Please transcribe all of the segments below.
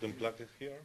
not unplug it here?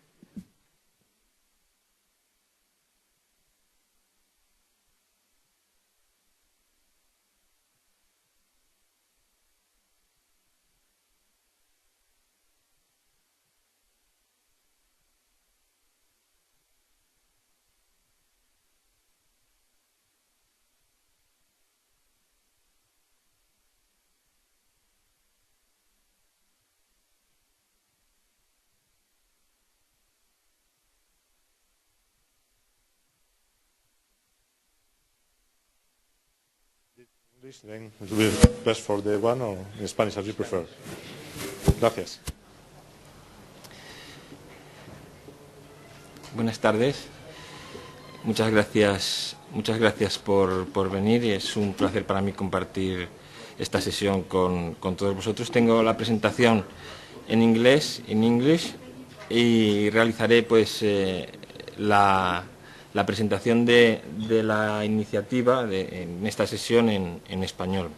Then it will be best for the one or in Spanish, as you prefer. Gracias. Buenas tardes. Muchas gracias por venir y es un placer para mí compartir esta sesión con todos vosotros. Tengo la presentación en inglés, y realizaré pues la presentación de la iniciativa en esta sesión en español.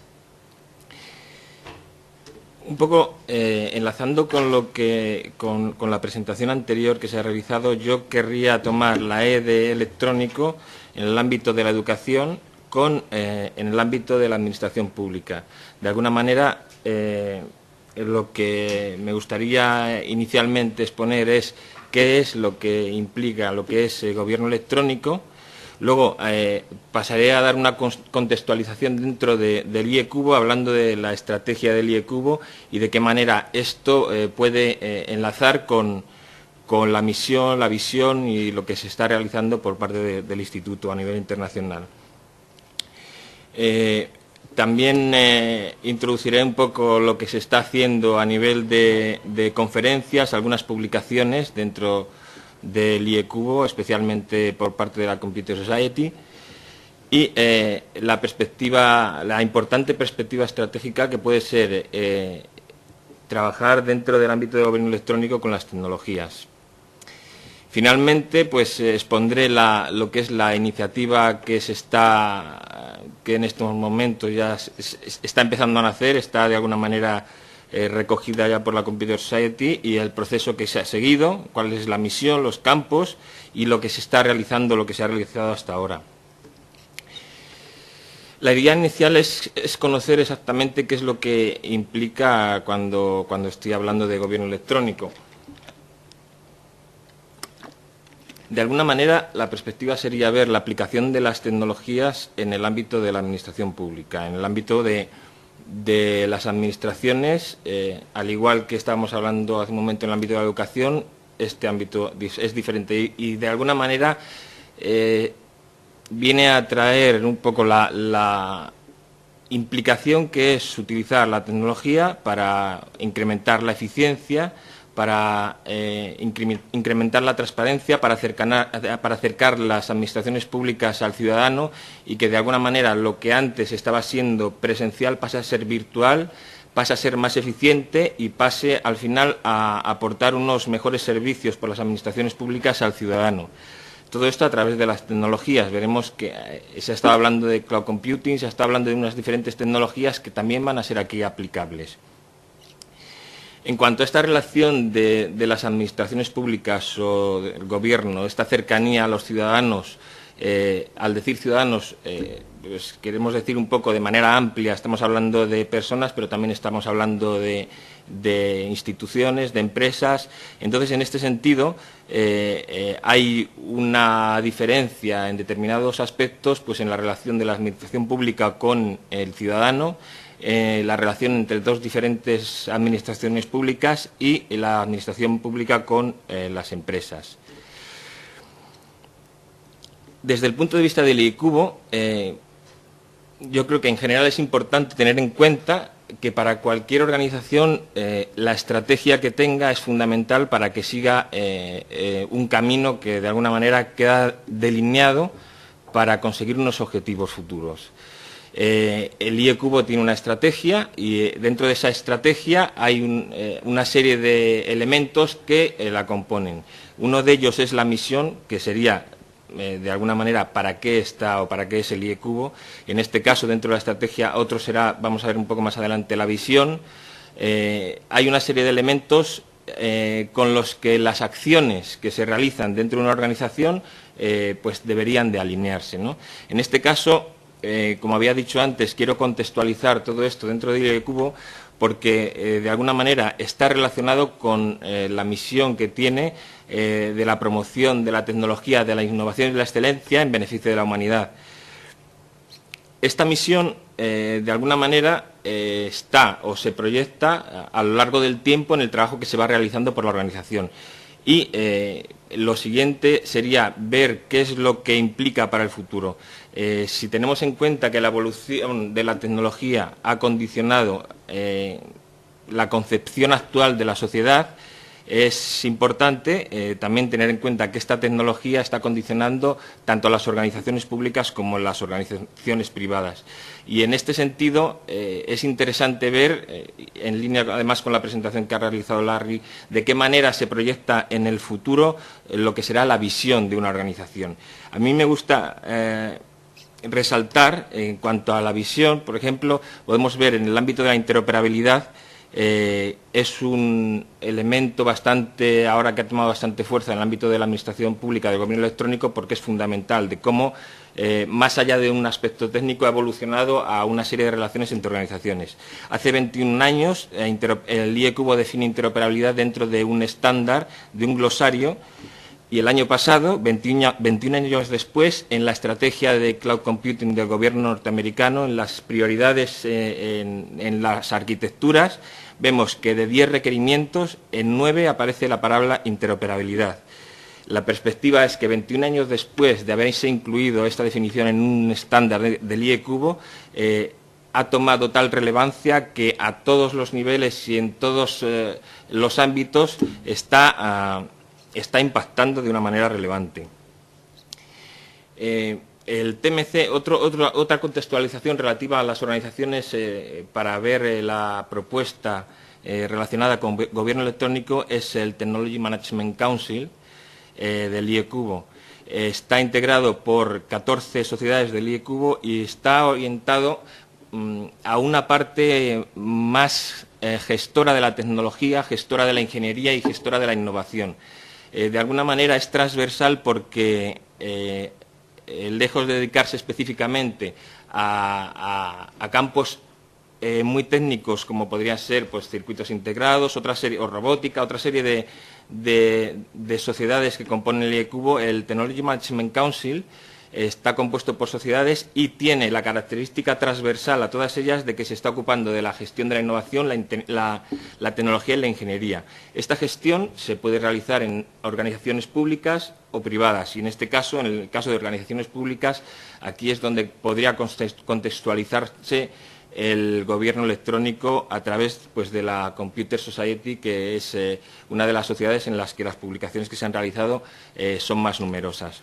Un poco enlazando con la presentación anterior que se ha realizado, yo querría tomar la E de electrónico en el ámbito de la educación en el ámbito de la administración pública. De alguna manera, lo que me gustaría inicialmente exponer es qué es lo que implica lo que es gobierno electrónico. Luego pasaré a dar una contextualización dentro del IECubo, hablando de la estrategia del IECubo y de qué manera esto puede enlazar con la misión, la visión y lo que se está realizando por parte del Instituto a nivel internacional. También introduciré un poco lo que se está haciendo a nivel de conferencias, algunas publicaciones dentro del IECubo, especialmente por parte de la Computer Society, y la importante perspectiva estratégica que puede ser trabajar dentro del ámbito de gobierno electrónico con las tecnologías. Finalmente, pues expondré lo que es la iniciativa que en estos momentos ya está empezando a nacer, está de alguna manera recogida ya por la Computer Society, y el proceso que se ha seguido, cuál es la misión, los campos y lo que se está realizando, lo que se ha realizado hasta ahora. La idea inicial es conocer exactamente qué es lo que implica cuando estoy hablando de gobierno electrónico. De alguna manera, la perspectiva sería ver la aplicación de las tecnologías en el ámbito de la administración pública, en el ámbito de las administraciones, al igual que estábamos hablando hace un momento en el ámbito de la educación, este ámbito es diferente y de alguna manera viene a traer un poco la implicación que es utilizar la tecnología para incrementar la eficiencia, para incrementar la transparencia, para acercar las administraciones públicas al ciudadano y que de alguna manera lo que antes estaba siendo presencial pase a ser virtual, pase a ser más eficiente y pase al final a aportar unos mejores servicios por las administraciones públicas al ciudadano. Todo esto a través de las tecnologías. Veremos que se ha estado hablando de cloud computing, se ha estado hablando de unas diferentes tecnologías que también van a ser aquí aplicables. En cuanto a esta relación de las administraciones públicas o del gobierno, esta cercanía a los ciudadanos, al decir ciudadanos, pues queremos decir un poco de manera amplia, estamos hablando de personas, pero también estamos hablando de instituciones, de empresas. Entonces, en este sentido, hay una diferencia en determinados aspectos, pues en la relación de la administración pública con el ciudadano, la relación entre dos diferentes administraciones públicas y la administración pública con las empresas. Desde el punto de vista del IECubo, yo creo que en general es importante tener en cuenta que para cualquier organización la estrategia que tenga es fundamental para que siga un camino que de alguna manera queda delineado para conseguir unos objetivos futuros. El IECubo tiene una estrategia y dentro de esa estrategia hay una serie de elementos que la componen. Uno de ellos es la misión, que sería de alguna manera para qué está o para qué es el IECubo. En este caso, dentro de la estrategia, otro será, vamos a ver un poco más adelante, la visión. Hay una serie de elementos con los que las acciones que se realizan dentro de una organización pues deberían de alinearse, ¿no? En este caso, como había dicho antes, quiero contextualizar todo esto dentro de IEcubo porque de alguna manera está relacionado con la misión que tiene de la promoción de la tecnología, de la innovación y de la excelencia en beneficio de la humanidad. Esta misión, de alguna manera, está o se proyecta a lo largo del tiempo en el trabajo que se va realizando por la organización. Y lo siguiente sería ver qué es lo que implica para el futuro. Si tenemos en cuenta que la evolución de la tecnología ha condicionado la concepción actual de la sociedad, es importante también tener en cuenta que esta tecnología está condicionando tanto a las organizaciones públicas como a las organizaciones privadas. Y en este sentido es interesante ver, en línea además con la presentación que ha realizado Larry, de qué manera se proyecta en el futuro lo que será la visión de una organización. A mí me gusta resaltar, en cuanto a la visión, por ejemplo, podemos ver en el ámbito de la interoperabilidad. Es un elemento bastante, ahora que ha tomado bastante fuerza en el ámbito de la administración pública del gobierno electrónico, porque es fundamental de cómo, más allá de un aspecto técnico, ha evolucionado a una serie de relaciones entre organizaciones. Hace 21 años el IEcubo define interoperabilidad dentro de un estándar, de un glosario, y el año pasado, 21 años después, en la estrategia de Cloud Computing del gobierno norteamericano, en las prioridades en las arquitecturas, vemos que de 10 requerimientos, en 9 aparece la palabra interoperabilidad. La perspectiva es que 21 años después de haberse incluido esta definición en un estándar del IEcubo, ha tomado tal relevancia que a todos los niveles y en todos los ámbitos está impactando de una manera relevante. El TMC, otra contextualización relativa a las organizaciones para ver la propuesta relacionada con gobierno electrónico es el Technology Management Council del IEcubo. Está integrado por 14 sociedades del IEcubo y está orientado a una parte más gestora de la tecnología, gestora de la ingeniería y gestora de la innovación. De alguna manera es transversal porque, lejos de dedicarse específicamente a campos muy técnicos como podrían ser pues, circuitos integrados, o robótica, otra serie de sociedades que componen el IEcubo, el Technology Management Council está compuesto por sociedades y tiene la característica transversal a todas ellas de que se está ocupando de la gestión de la innovación, la tecnología y la ingeniería. Esta gestión se puede realizar en organizaciones públicas o privadas y en este caso, en el caso de organizaciones públicas, aquí es donde podría contextualizarse el gobierno electrónico a través pues, de la Computer Society, que es una de las sociedades en las que las publicaciones que se han realizado son más numerosas.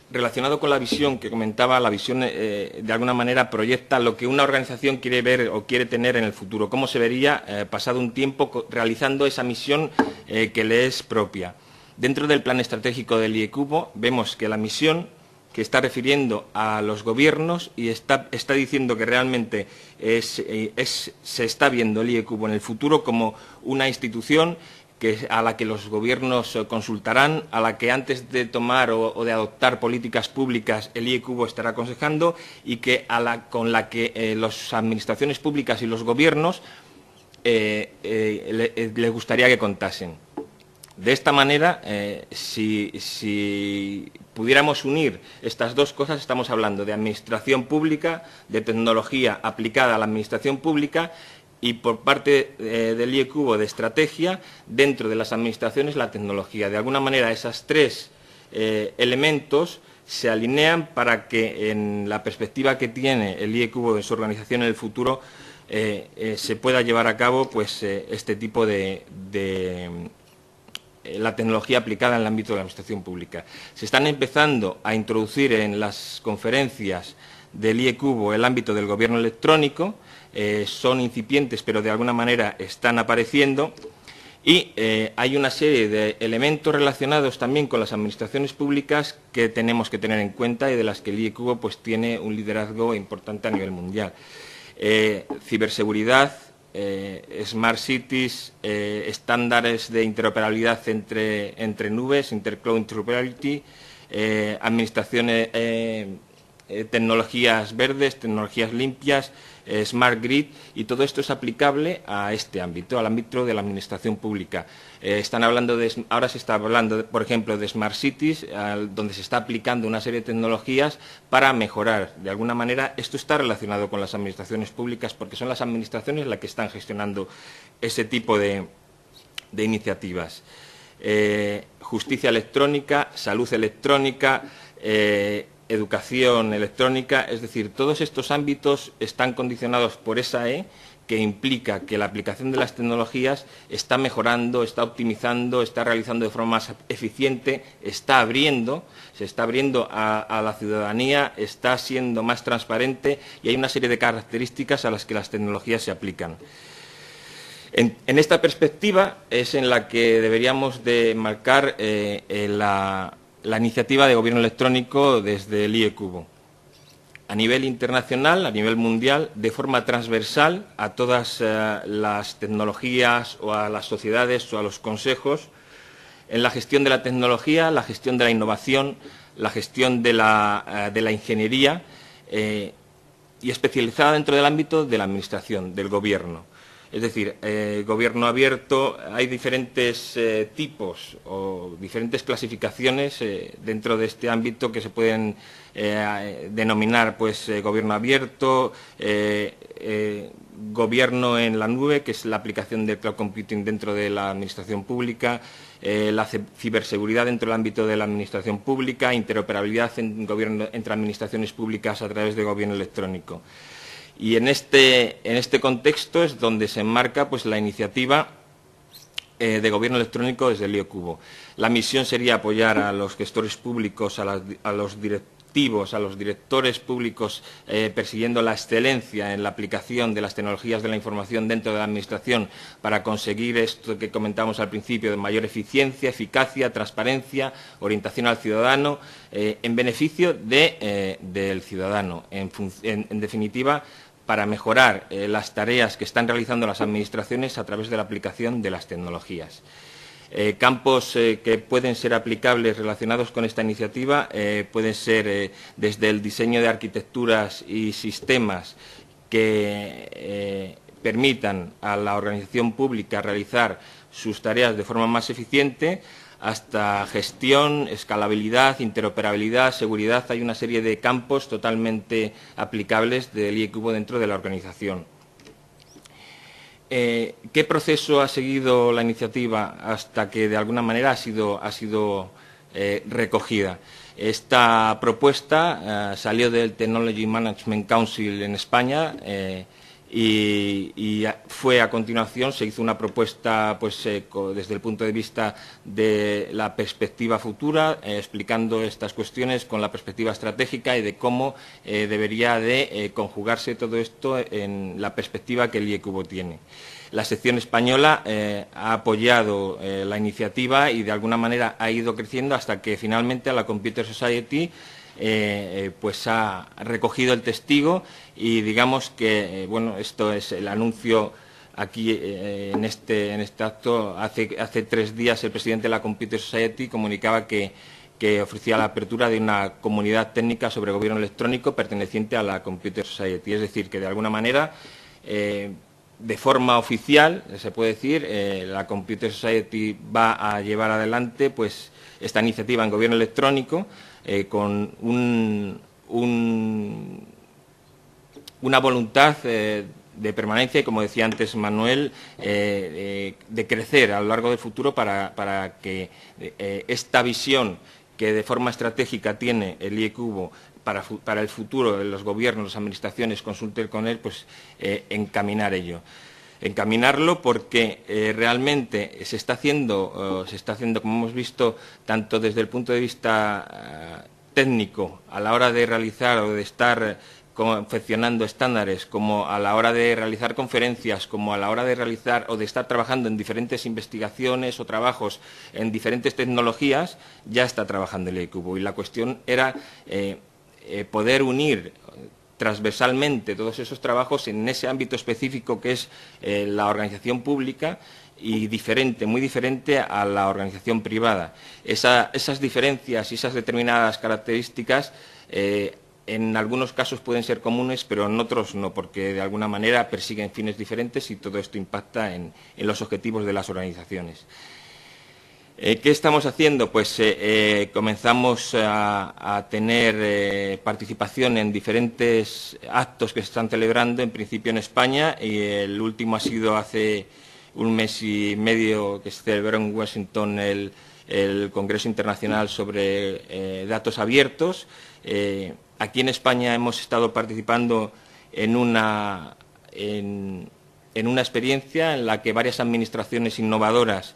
Relacionado con la visión que comentaba, la visión de alguna manera proyecta lo que una organización quiere ver o quiere tener en el futuro, cómo se vería pasado un tiempo realizando esa misión que le es propia. Dentro del plan estratégico del IEcubo vemos que la misión que está refiriendo a los gobiernos y está diciendo que realmente se está viendo el IEcubo en el futuro como una institución a la que los gobiernos consultarán, a la que antes de tomar o de adoptar políticas públicas el IEcubo estará aconsejando y con la que las administraciones públicas y los gobiernos les gustaría que contasen. De esta manera, si pudiéramos unir estas dos cosas, estamos hablando de administración pública, de tecnología aplicada a la administración pública y por parte del IEcubo de estrategia, dentro de las administraciones, la tecnología. De alguna manera, esos tres elementos se alinean para que, en la perspectiva que tiene el IEcubo de su organización en el futuro, se pueda llevar a cabo pues, este tipo de la tecnología aplicada en el ámbito de la administración pública. Se están empezando a introducir en las conferencias del IEcubo el ámbito del gobierno electrónico, son incipientes pero de alguna manera están apareciendo y hay una serie de elementos relacionados también con las administraciones públicas que tenemos que tener en cuenta y de las que el IEcubo pues, tiene un liderazgo importante a nivel mundial. ciberseguridad, Smart Cities, estándares de interoperabilidad entre nubes, Intercloud Interoperability, administraciones, tecnologías verdes, tecnologías limpias, Smart Grid, y todo esto es aplicable a este ámbito, al ámbito de la administración pública. Ahora se está hablando, por ejemplo, de Smart Cities, donde se está aplicando una serie de tecnologías para mejorar. De alguna manera, esto está relacionado con las administraciones públicas, porque son las administraciones las que están gestionando ese tipo de iniciativas. Justicia electrónica, salud electrónica, educación electrónica, es decir, todos estos ámbitos están condicionados por esa E, que implica que la aplicación de las tecnologías está mejorando, está optimizando, está realizando de forma más eficiente, se está abriendo a la ciudadanía, está siendo más transparente, y hay una serie de características a las que las tecnologías se aplican. En esta perspectiva es en la que deberíamos de marcar la iniciativa de gobierno electrónico desde el IECubo. A nivel internacional, a nivel mundial, de forma transversal a todas las tecnologías o a las sociedades o a los consejos, en la gestión de la tecnología, la gestión de la innovación, la gestión de la ingeniería y especializada dentro del ámbito de la administración, del gobierno. Es decir, gobierno abierto, hay diferentes tipos o diferentes clasificaciones dentro de este ámbito que se pueden denominar pues, gobierno abierto, gobierno en la nube, que es la aplicación del cloud computing dentro de la administración pública, la ciberseguridad dentro del ámbito de la administración pública, interoperabilidad entre administraciones públicas a través de gobierno electrónico. Y en este contexto es donde se enmarca pues, la iniciativa de gobierno electrónico desde el IECubo. La misión sería apoyar a los gestores públicos, a los directivos, a los directores públicos, persiguiendo la excelencia en la aplicación de las tecnologías de la información dentro de la Administración para conseguir esto que comentamos al principio, de mayor eficiencia, eficacia, transparencia, orientación al ciudadano, en beneficio del ciudadano. En definitiva, para mejorar las tareas que están realizando las administraciones a través de la aplicación de las tecnologías. Campos que pueden ser aplicables relacionados con esta iniciativa pueden ser desde el diseño de arquitecturas y sistemas que permitan a la organización pública realizar sus tareas de forma más eficiente, hasta gestión, escalabilidad, interoperabilidad, seguridad. Hay una serie de campos totalmente aplicables del IECubo dentro de la organización. ¿Qué proceso ha seguido la iniciativa hasta que de alguna manera ha sido recogida? Esta propuesta salió del Technology Management Council en España y fue a continuación, se hizo una propuesta pues, desde el punto de vista de la perspectiva futura, explicando estas cuestiones con la perspectiva estratégica y de cómo debería de conjugarse todo esto en la perspectiva que el IECubo tiene. La sección española ha apoyado la iniciativa y de alguna manera ha ido creciendo hasta que finalmente la Computer Society pues ha recogido el testigo y digamos que bueno, esto es el anuncio aquí en este acto. Hace 3 días el presidente de la Computer Society comunicaba que ofrecía la apertura de una comunidad técnica sobre gobierno electrónico perteneciente a la Computer Society, es decir, que de alguna manera de forma oficial, se puede decir, la Computer Society va a llevar adelante pues, esta iniciativa en gobierno electrónico con una voluntad de permanencia y, como decía antes Manuel, de crecer a lo largo del futuro para que esta visión que de forma estratégica tiene el IECubo para el futuro de los gobiernos, las administraciones, consulten con él, pues encaminar ello. Encaminarlo porque realmente se está haciendo, como hemos visto, tanto desde el punto de vista técnico, a la hora de realizar o de estar confeccionando estándares, como a la hora de realizar conferencias, como a la hora de realizar o de estar trabajando en diferentes investigaciones o trabajos en diferentes tecnologías, ya está trabajando el IECubo. Y la cuestión era poder unir transversalmente todos esos trabajos en ese ámbito específico que es la organización pública y diferente, muy diferente a la organización privada. Esas diferencias y esas determinadas características en algunos casos pueden ser comunes, pero en otros no, porque de alguna manera persiguen fines diferentes y todo esto impacta en los objetivos de las organizaciones. ¿Qué estamos haciendo? Pues comenzamos a tener participación en diferentes actos que se están celebrando, en principio en España, y el último ha sido hace un mes y medio que se celebró en Washington el Congreso Internacional sobre Datos Abiertos. Aquí en España hemos estado participando en una experiencia en la que varias administraciones innovadoras,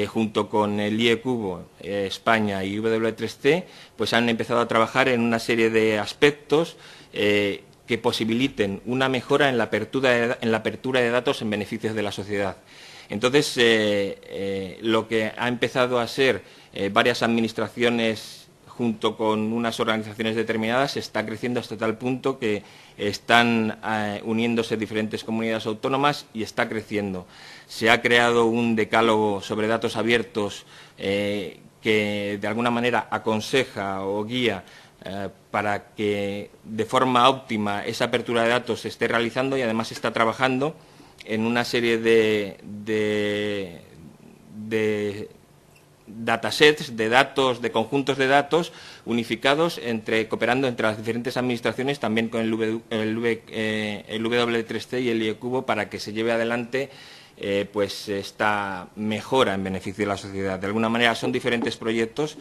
junto con el IE-Cubo, España y W3C, pues han empezado a trabajar en una serie de aspectos que posibiliten una mejora en la apertura de datos en beneficios de la sociedad. Entonces, lo que ha empezado a ser varias administraciones junto con unas organizaciones determinadas está creciendo hasta tal punto que están uniéndose diferentes comunidades autónomas y está creciendo. Se ha creado un decálogo sobre datos abiertos que de alguna manera aconseja o guía para que de forma óptima esa apertura de datos se esté realizando, y además está trabajando en una serie de datasets, de datos, de conjuntos de datos unificados, cooperando entre las diferentes administraciones, también con el W3C y el IE-Cubo, para que se lleve adelante pues esta mejora en beneficio de la sociedad. De alguna manera son diferentes proyectos.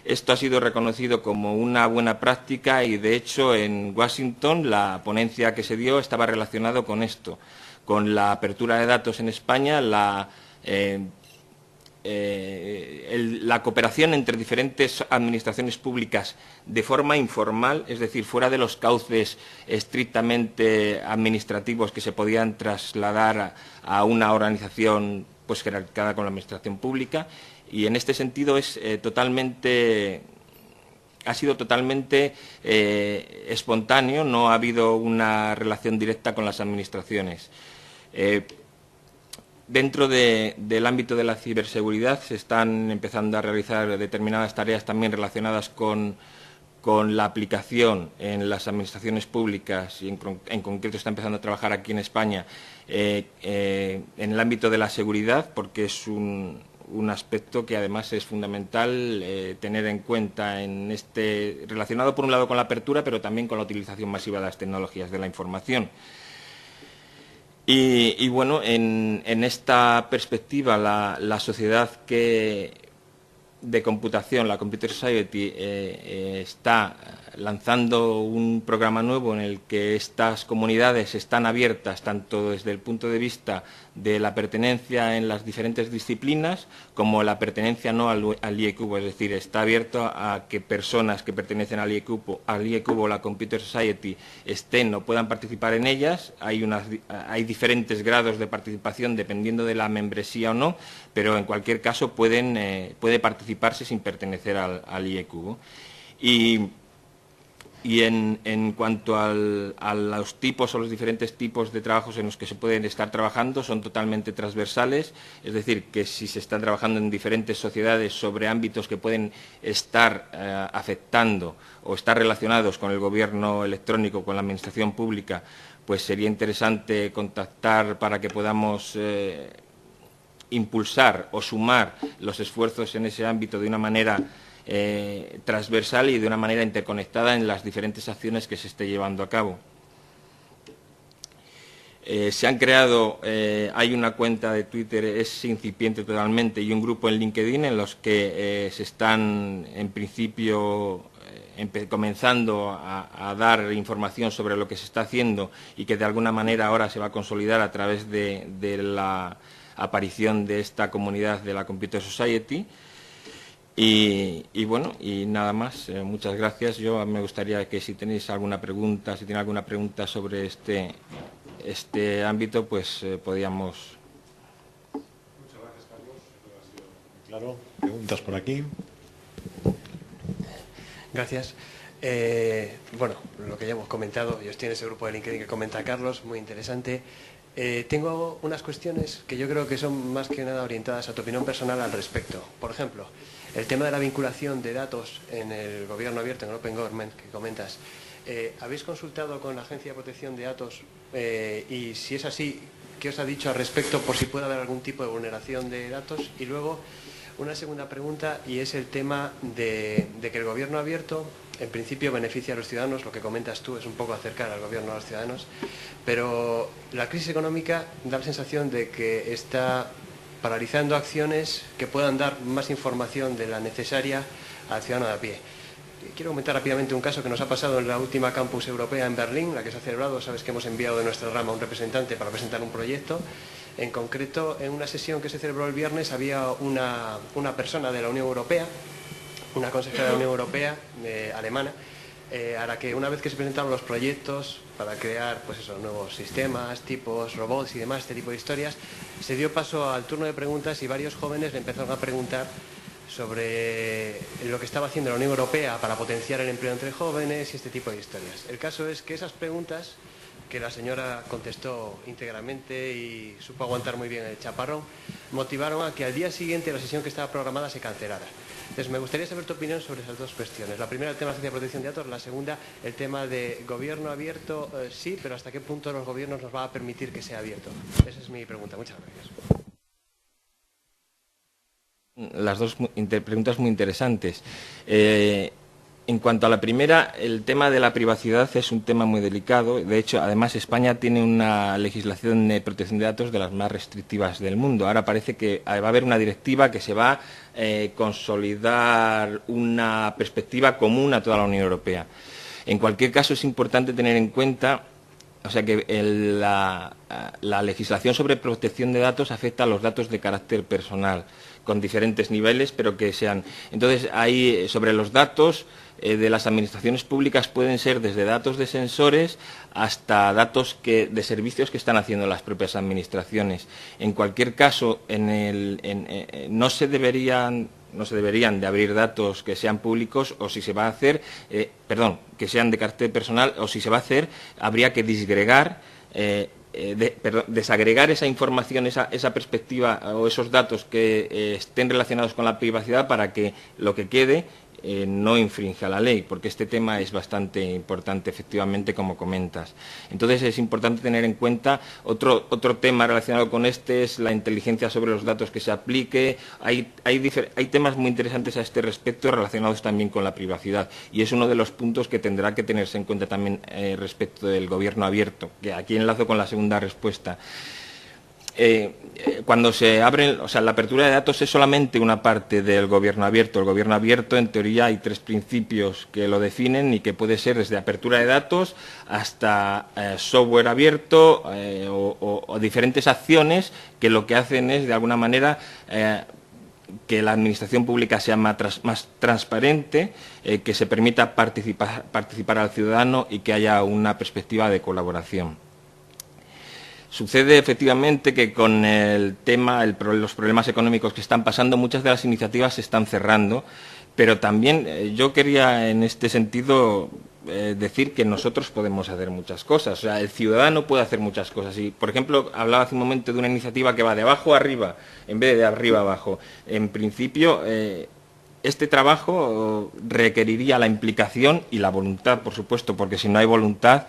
Esto ha sido reconocido como una buena práctica y, de hecho, en Washington la ponencia que se dio estaba relacionado con esto, con la apertura de datos en España, la cooperación entre diferentes administraciones públicas de forma informal, es decir, fuera de los cauces estrictamente administrativos que se podían trasladar a una organización pues jerarquizada con la administración pública, y en este sentido ha sido totalmente espontáneo, no ha habido una relación directa con las administraciones. Dentro del ámbito de la ciberseguridad se están empezando a realizar determinadas tareas también relacionadas con la aplicación en las administraciones públicas, y en concreto está empezando a trabajar aquí en España en el ámbito de la seguridad, porque es un aspecto que además es fundamental tener en cuenta relacionado por un lado con la apertura, pero también con la utilización masiva de las tecnologías de la información. Y bueno, en esta perspectiva, la sociedad de computación, la Computer Society, está lanzando un programa nuevo en el que estas comunidades están abiertas tanto desde el punto de vista de la pertenencia en las diferentes disciplinas como la pertenencia no al IE-Cubo, es decir, está abierto a que personas que pertenecen al IE-Cubo o la Computer Society estén o puedan participar en ellas. Hay diferentes grados de participación dependiendo de la membresía o no, pero en cualquier caso puede participarse sin pertenecer al IE-Cubo. Y en cuanto a los tipos o los diferentes tipos de trabajos en los que se pueden estar trabajando, son totalmente transversales, es decir, que si se están trabajando en diferentes sociedades sobre ámbitos que pueden estar afectando o estar relacionados con el gobierno electrónico, con la administración pública, pues sería interesante contactar para que podamos impulsar o sumar los esfuerzos en ese ámbito de una manera transversal y de una manera interconectada en las diferentes acciones que se esté llevando a cabo. Se han creado, hay una cuenta de Twitter, es incipiente totalmente, y un grupo en LinkedIn en los que se están, en principio, comenzando a dar información sobre lo que se está haciendo y que de alguna manera ahora se va a consolidar a través de la aparición de esta comunidad de la Computer Society. Y bueno, y nada más, muchas gracias. Yo me gustaría que si tenéis alguna pregunta, si tiene alguna pregunta sobre este ámbito, pues podíamos. Muchas gracias, Carlos. Ha sido muy claro. Preguntas por aquí. Gracias. Bueno, lo que ya hemos comentado, yo estoy en ese grupo de LinkedIn que comenta Carlos, muy interesante. Tengo unas cuestiones que yo creo que son más que nada orientadas a tu opinión personal al respecto. Por ejemplo, el tema de la vinculación de datos en el gobierno abierto, en el Open Government, que comentas. ¿Habéis consultado con la Agencia de Protección de Datos? Y si es así, ¿qué os ha dicho al respecto por si puede haber algún tipo de vulneración de datos? Y luego, una segunda pregunta, y es el tema de que el gobierno abierto, en principio, beneficia a los ciudadanos. Lo que comentas tú es un poco acercar al gobierno a los ciudadanos, pero la crisis económica da la sensación de que está paralizando acciones que puedan dar más información de la necesaria al ciudadano de a pie. Quiero comentar rápidamente un caso que nos ha pasado en la última campus europea en Berlín, la que se ha celebrado. Sabes que hemos enviado de nuestra rama a un representante para presentar un proyecto. En concreto, en una sesión que se celebró el viernes había una persona de la Unión Europea, una consejera de la Unión Europea, alemana, a la que una vez que se presentaron los proyectos para crear nuevos sistemas, tipos, robots y demás, este tipo de historias, se dio paso al turno de preguntas y varios jóvenes le empezaron a preguntar sobre lo que estaba haciendo la Unión Europea para potenciar el empleo entre jóvenes y este tipo de historias. El caso es que esas preguntas, que la señora contestó íntegramente y supo aguantar muy bien el chaparrón, motivaron a que al día siguiente la sesión que estaba programada se cancelara. Entonces, me gustaría saber tu opinión sobre esas dos cuestiones. La primera, el tema de la Agencia de Protección de Datos. La segunda, el tema de gobierno abierto, sí, pero ¿hasta qué punto los gobiernos nos van a permitir que sea abierto? Esa es mi pregunta. Muchas gracias. Las dos preguntas muy interesantes. En cuanto a la primera, el tema de la privacidad es un tema muy delicado. De hecho, además, España tiene una legislación de protección de datos de las más restrictivas del mundo. Ahora parece que va a haber una directiva que se va a consolidar una perspectiva común a toda la Unión Europea. En cualquier caso, es importante tener en cuenta, o sea, que la legislación sobre protección de datos afecta a los datos de carácter personal, con diferentes niveles, pero que sean. Entonces, ahí sobre los datos de las administraciones públicas pueden ser desde datos de sensores hasta datos de servicios que están haciendo las propias administraciones. En cualquier caso, no se deberían de abrir datos que sean públicos, o si se va a hacer, que sean de carácter personal, o si se va a hacer, habría que disgregar, desagregar esa información, esa perspectiva o esos datos que estén relacionados con la privacidad para que lo que quede no infrinja la ley, porque este tema es bastante importante, efectivamente, como comentas. Entonces, es importante tener en cuenta otro tema relacionado con este, es la inteligencia sobre los datos que se aplique. Hay temas muy interesantes a este respecto relacionados también con la privacidad, y es uno de los puntos que tendrá que tenerse en cuenta también respecto del gobierno abierto, que aquí enlazo con la segunda respuesta. Cuando se abren, la apertura de datos es solamente una parte del gobierno abierto. El gobierno abierto, en teoría, hay tres principios que lo definen y que puede ser desde apertura de datos hasta software abierto o diferentes acciones que lo que hacen es, de alguna manera, que la administración pública sea más transparente, que se permita participar al ciudadano y que haya una perspectiva de colaboración. Sucede efectivamente que con el tema, los problemas económicos que están pasando, muchas de las iniciativas se están cerrando, pero también yo quería en este sentido decir que nosotros podemos hacer muchas cosas. O sea, el ciudadano puede hacer muchas cosas. Y, por ejemplo, hablaba hace un momento de una iniciativa que va de abajo a arriba, en vez de arriba a abajo. En principio, este trabajo requeriría la implicación y la voluntad, por supuesto, porque si no hay voluntad,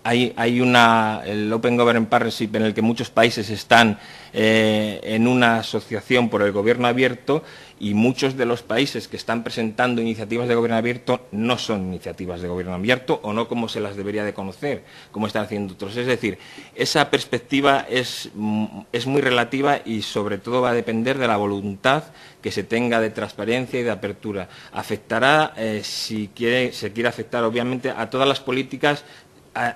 hay el Open Government Partnership, en el que muchos países están en una asociación por el gobierno abierto, y muchos de los países que están presentando iniciativas de gobierno abierto no son iniciativas de gobierno abierto, o no como se las debería de conocer, como están haciendo otros. Es decir, esa perspectiva es muy relativa y sobre todo va a depender de la voluntad que se tenga de transparencia y de apertura. Afectará, se quiere afectar, obviamente, a todas las políticas.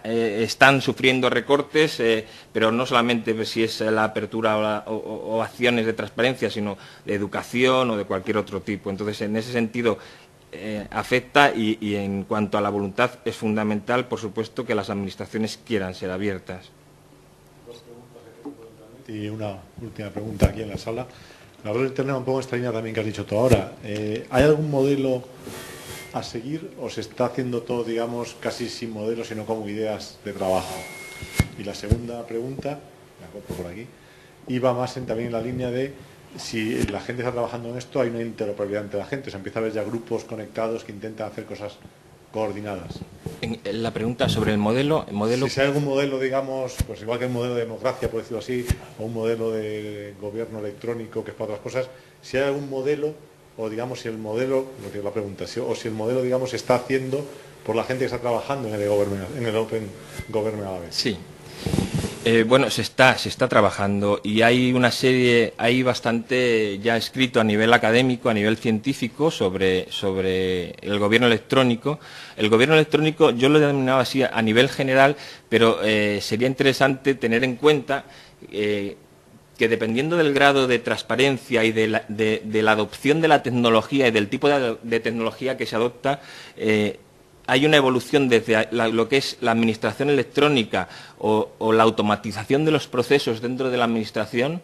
Están sufriendo recortes, pero no solamente si es la apertura o acciones de transparencia, sino de educación o de cualquier otro tipo. Entonces, en ese sentido, afecta, y en cuanto a la voluntad es fundamental, por supuesto, que las administraciones quieran ser abiertas. Dos preguntas y una última pregunta aquí en la sala. La red de Internet, un poco esta línea también que has dicho tú ahora. ¿Hay algún modelo a seguir o se está haciendo todo, digamos, casi sin modelos, sino como ideas de trabajo? Y la segunda pregunta, la copio por aquí, iba más también en la línea de si la gente está trabajando en esto, hay una interoperabilidad entre la gente, se empieza a ver ya grupos conectados que intentan hacer cosas coordinadas. La pregunta sobre el modelo... Si hay algún modelo, digamos, pues igual que el modelo de democracia, por decirlo así, o un modelo de gobierno electrónico que es para otras cosas, si hay algún modelo, o digamos si el modelo, no tengo la pregunta, o si el modelo, digamos, se está haciendo por la gente que está trabajando en el Open Government a la vez. Sí. Bueno, se está trabajando y hay una serie, hay bastante ya escrito a nivel académico, a nivel científico sobre el gobierno electrónico. El gobierno electrónico yo lo he denominado así a nivel general, pero sería interesante tener en cuenta que dependiendo del grado de transparencia y de la adopción de la tecnología y del tipo de tecnología que se adopta, hay una evolución desde lo que es la administración electrónica o la automatización de los procesos dentro de la administración,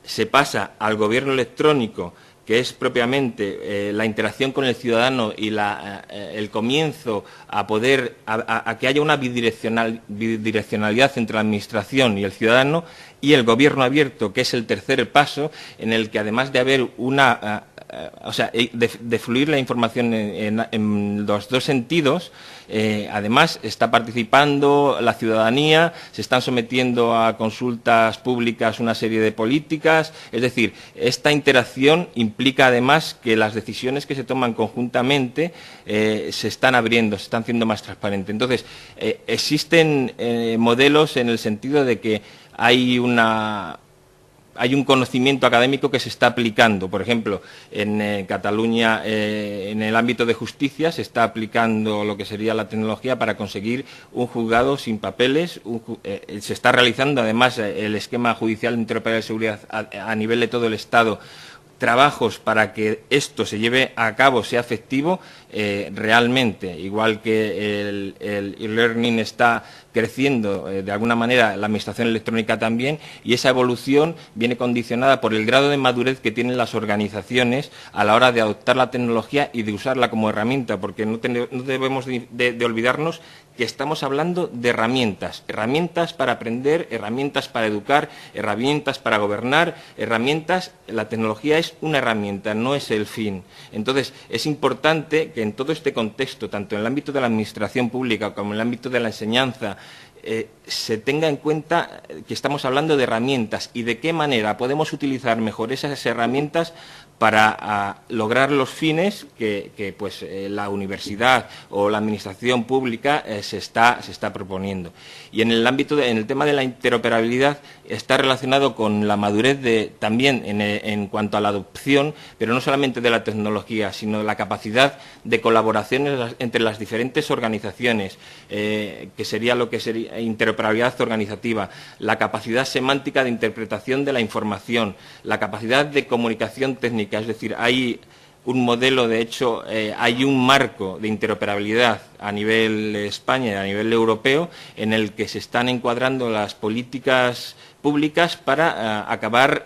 se pasa al gobierno electrónico, que es propiamente la interacción con el ciudadano y el comienzo a que haya una bidireccionalidad entre la administración y el ciudadano, y el gobierno abierto, que es el tercer paso, en el que además de haber de fluir la información en los dos sentidos, además está participando la ciudadanía, se están sometiendo a consultas públicas una serie de políticas, es decir, esta interacción implica además que las decisiones que se toman conjuntamente se están abriendo, se están haciendo más transparentes. Entonces, existen modelos en el sentido de que hay un conocimiento académico que se está aplicando. Por ejemplo, en Cataluña, en el ámbito de justicia, se está aplicando lo que sería la tecnología para conseguir un juzgado sin papeles. Se está realizando, además, el esquema judicial de interoperabilidad de seguridad a nivel de todo el Estado, trabajos para que esto se lleve a cabo, sea efectivo realmente, igual que el e-learning está creciendo de alguna manera, la administración electrónica también, y esa evolución viene condicionada por el grado de madurez que tienen las organizaciones a la hora de adoptar la tecnología y de usarla como herramienta, porque no debemos de olvidarnos que estamos hablando de herramientas para aprender, herramientas para educar, herramientas para gobernar, la tecnología es una herramienta, no es el fin. Entonces, es importante que en todo este contexto, tanto en el ámbito de la administración pública como en el ámbito de la enseñanza, se tenga en cuenta que estamos hablando de herramientas y de qué manera podemos utilizar mejor esas herramientas para lograr los fines que la universidad o la administración pública se está proponiendo. Y en el tema de la interoperabilidad está relacionado con la madurez también en cuanto a la adopción, pero no solamente de la tecnología, sino la capacidad de colaboración entre las diferentes organizaciones, que sería lo que sería interoperabilidad organizativa, la capacidad semántica de interpretación de la información, la capacidad de comunicación técnica. Es decir, hay un modelo, de hecho, hay un marco de interoperabilidad a nivel España y a nivel europeo en el que se están encuadrando las políticas públicas para acabar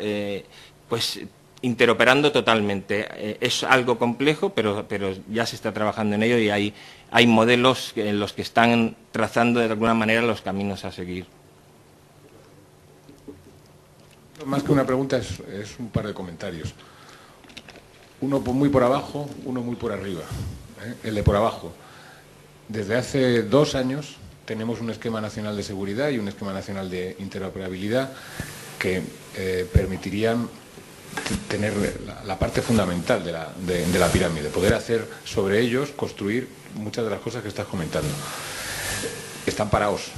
interoperando totalmente. Es algo complejo, pero ya se está trabajando en ello y hay modelos en los que están trazando de alguna manera los caminos a seguir. Más que una pregunta es un par de comentarios. Uno muy por abajo, uno muy por arriba. El de por abajo. Desde hace 2 años tenemos un esquema nacional de seguridad y un esquema nacional de interoperabilidad que permitirían tener la parte fundamental de la pirámide, poder hacer sobre ellos, construir muchas de las cosas que estás comentando. Están parados.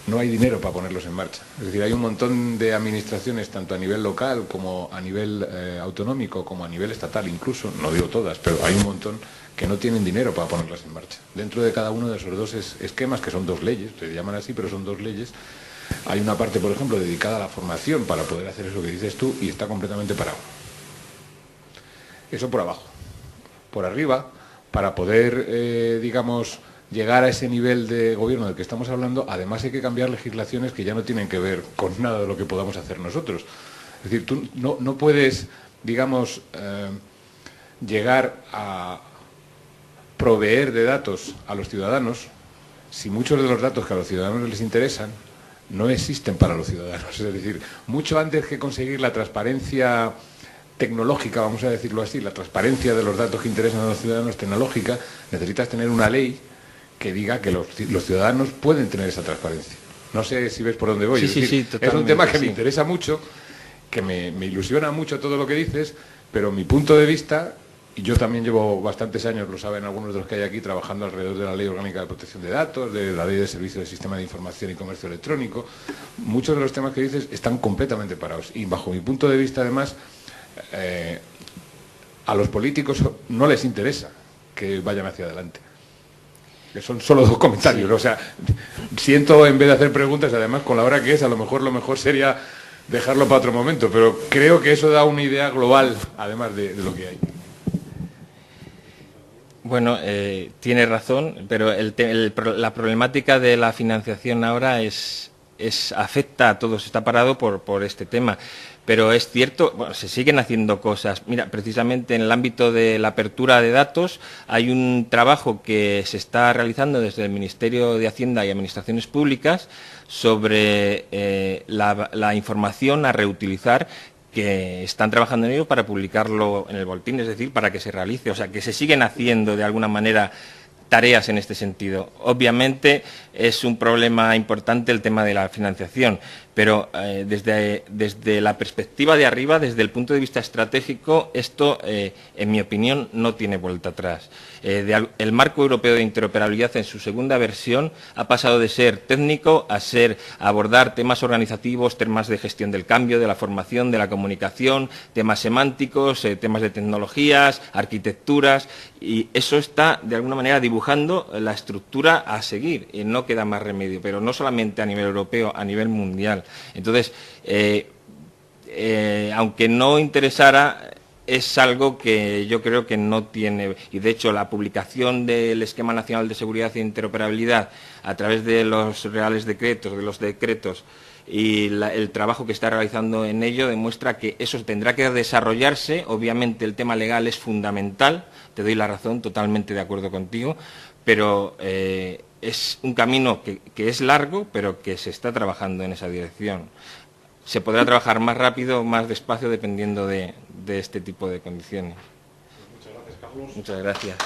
No hay dinero para ponerlos en marcha. Es decir, hay un montón de administraciones, tanto a nivel local como a nivel autonómico, como a nivel estatal incluso, no digo todas, pero hay un montón que no tienen dinero para ponerlas en marcha. Dentro de cada uno de esos 2 esquemas, que son 2 leyes, se llaman así, pero son 2 leyes, hay una parte, por ejemplo, dedicada a la formación para poder hacer eso que dices tú y está completamente parado. Eso por abajo. Por arriba, para poder, llegar a ese nivel de gobierno del que estamos hablando, además hay que cambiar legislaciones que ya no tienen que ver con nada de lo que podamos hacer nosotros. Es decir, tú no puedes, llegar a proveer de datos a los ciudadanos si muchos de los datos que a los ciudadanos les interesan no existen para los ciudadanos? Es decir, mucho antes que conseguir la transparencia tecnológica, vamos a decirlo así, la transparencia de los datos que interesan a los ciudadanos tecnológica, necesitas tener una ley que diga que los ciudadanos pueden tener esa transparencia. No sé si ves por dónde voy. Sí, es un tema que me interesa mucho, que me ilusiona mucho todo lo que dices, pero mi punto de vista, y yo también llevo bastantes años, lo saben algunos de los que hay aquí, trabajando alrededor de la Ley Orgánica de Protección de Datos, de la Ley de Servicios del Sistema de Información y Comercio Electrónico. Muchos de los temas que dices están completamente parados. Y bajo mi punto de vista, además, a los políticos no les interesa que vayan hacia adelante. Que son solo 2 comentarios. Sí. O sea, siento, en vez de hacer preguntas, además con la hora que es, a lo mejor sería dejarlo para otro momento, pero creo que eso da una idea global, además de lo que hay. Bueno, tiene razón, pero la problemática de la financiación ahora afecta a todos, está parado por este tema. Pero es cierto, bueno, se siguen haciendo cosas. Mira, precisamente en el ámbito de la apertura de datos hay un trabajo que se está realizando desde el Ministerio de Hacienda y Administraciones Públicas sobre la información a reutilizar, que están trabajando en ello para publicarlo en el boletín, es decir, para que se realice. O sea, que se siguen haciendo de alguna manera tareas en este sentido. Obviamente es un problema importante el tema de la financiación, pero desde la perspectiva de arriba, desde el punto de vista estratégico, esto, en mi opinión, no tiene vuelta atrás. El Marco Europeo de Interoperabilidad, en su segunda versión, ha pasado de ser técnico a abordar temas organizativos, temas de gestión del cambio, de la formación, de la comunicación, temas semánticos, temas de tecnologías, arquitecturas, y eso está, de alguna manera, dibujando la estructura a seguir, y no queda más remedio, pero no solamente a nivel europeo, a nivel mundial. Entonces, aunque no interesara, es algo que yo creo que no tiene, y de hecho la publicación del Esquema Nacional de Seguridad e Interoperabilidad a través de los reales decretos, de los decretos, y el trabajo que está realizando en ello demuestra que eso tendrá que desarrollarse. Obviamente el tema legal es fundamental, te doy la razón, totalmente de acuerdo contigo, pero es un camino que es largo, pero que se está trabajando en esa dirección. Se podrá trabajar más rápido o más despacio dependiendo de este tipo de condiciones. Muchas gracias, Carlos. Muchas gracias.